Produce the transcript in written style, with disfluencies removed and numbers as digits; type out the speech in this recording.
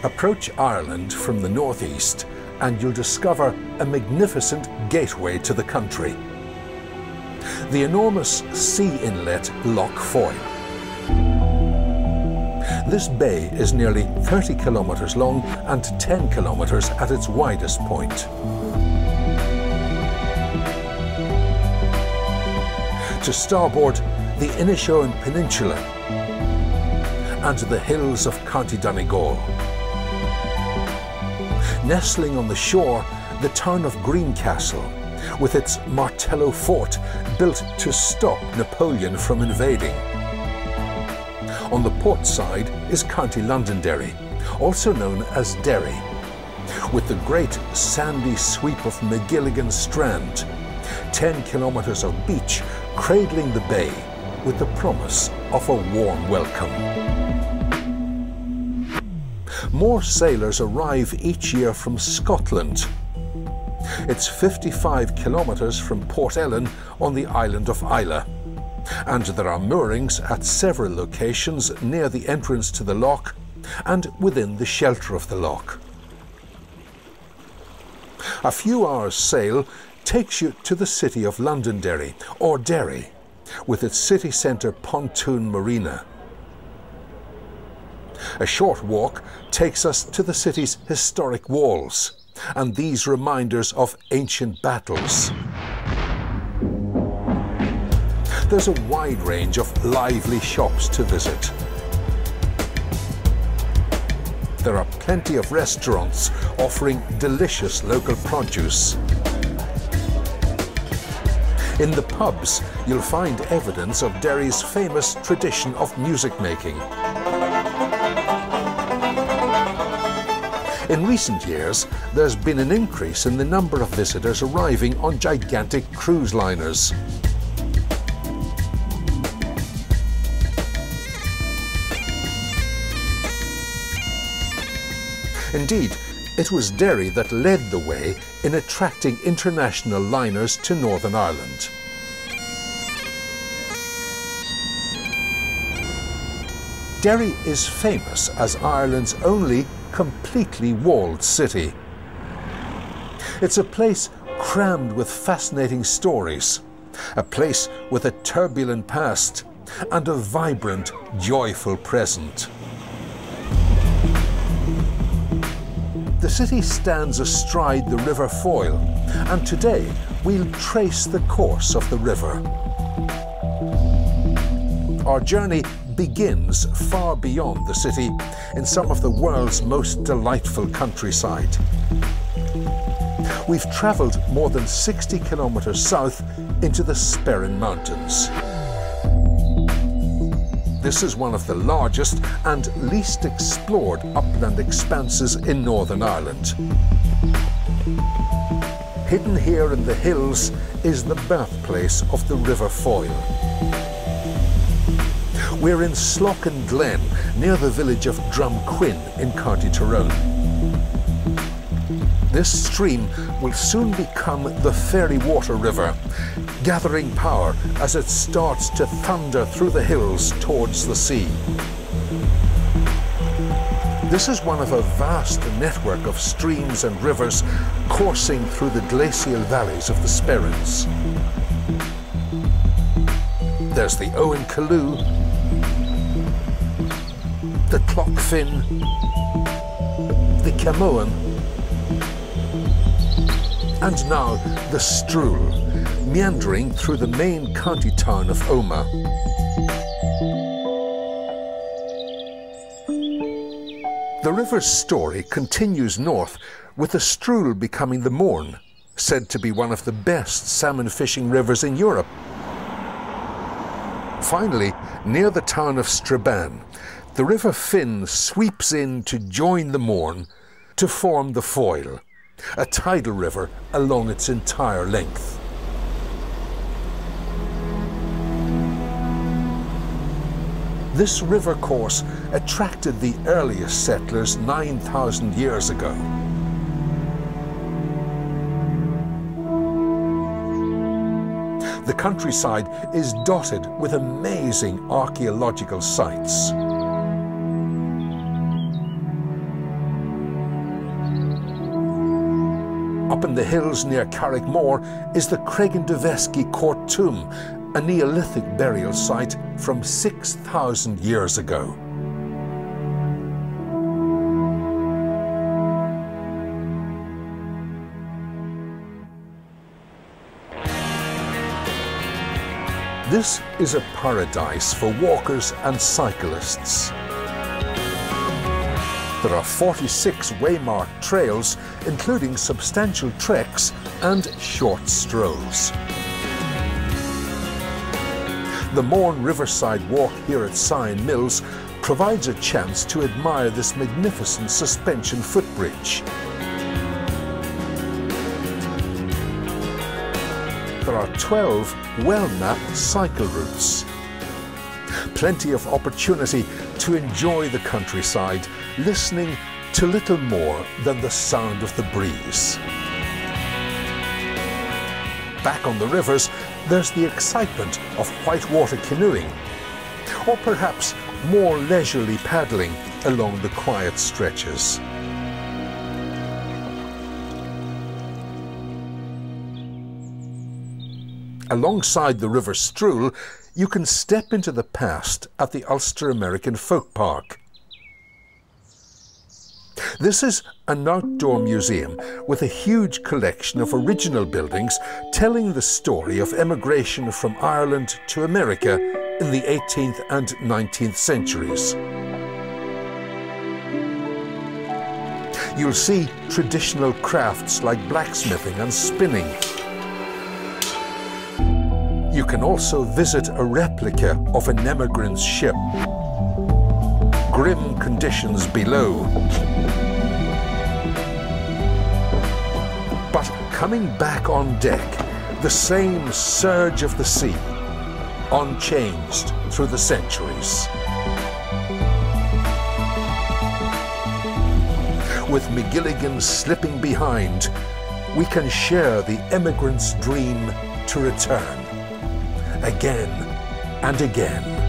Approach Ireland from the northeast and you'll discover a magnificent gateway to the country. The enormous sea inlet Lough Foyle. This bay is nearly 30 kilometres long and 10 kilometres at its widest point. To starboard, the Inishowen peninsula and the hills of County Donegal. Nestling on the shore, the town of Greencastle, with its Martello fort built to stop Napoleon from invading. On the port side is County Londonderry, also known as Derry, with the great sandy sweep of McGilligan Strand, 10 kilometres of beach cradling the bay with the promise of a warm welcome. More sailors arrive each year from Scotland. It's 55 kilometres from Port Ellen on the island of Islay, and there are moorings at several locations near the entrance to the loch and within the shelter of the loch. A few hours' sail takes you to the city of Londonderry, or Derry, with its city centre pontoon marina. A short walk takes us to the city's historic walls and these reminders of ancient battles. There's a wide range of lively shops to visit. There are plenty of restaurants offering delicious local produce. In the pubs, you'll find evidence of Derry's famous tradition of music making. In recent years, there's been an increase in the number of visitors arriving on gigantic cruise liners. Indeed, it was Derry that led the way in attracting international liners to Northern Ireland. Derry is famous as Ireland's only completely walled city. It's a place crammed with fascinating stories, a place with a turbulent past and a vibrant, joyful present. The city stands astride the River Foyle, and today we'll trace the course of the river. Our journey begins far beyond the city in some of the world's most delightful countryside. We've travelled more than 60 kilometres south into the Sperrins Mountains. This is one of the largest and least explored upland expanses in Northern Ireland. Hidden here in the hills is the birthplace of the River Foyle. We're in Slochan Glen, near the village of Drumquin in County Tyrone. This stream will soon become the Fairy Water River, gathering power as it starts to thunder through the hills towards the sea. This is one of a vast network of streams and rivers coursing through the glacial valleys of the Sperrins. There's the Owen Calloo, the Clockfin, the Camoan, and now the Strule, meandering through the main county town of Omagh. The river's story continues north, with the Strule becoming the Mourne, said to be one of the best salmon fishing rivers in Europe. Finally, near the town of Strabane, the River Finn sweeps in to join the Mourne to form the Foyle, a tidal river along its entire length. This river course attracted the earliest settlers 9,000 years ago. The countryside is dotted with amazing archaeological sites. Up in the hills near Carrickmore is the Craigenduvesky Court Tomb, a Neolithic burial site from 6,000 years ago. This is a paradise for walkers and cyclists. There are 46 waymarked trails, including substantial treks and short strolls. The Mourne Riverside Walk here at Syon Mills provides a chance to admire this magnificent suspension footbridge. There are 12 well-mapped cycle routes. Plenty of opportunity to enjoy the countryside, listening to little more than the sound of the breeze. Back on the rivers, there's the excitement of whitewater canoeing, or perhaps more leisurely paddling along the quiet stretches. Alongside the River Struel, you can step into the past at the Ulster American Folk Park. This is an outdoor museum with a huge collection of original buildings telling the story of emigration from Ireland to America in the 18th and 19th centuries. You'll see traditional crafts like blacksmithing and spinning. You can also visit a replica of an emigrant's ship. Grim conditions below. But coming back on deck, the same surge of the sea, unchanged through the centuries. With McGilligan slipping behind, we can share the emigrant's dream to return. Again and again.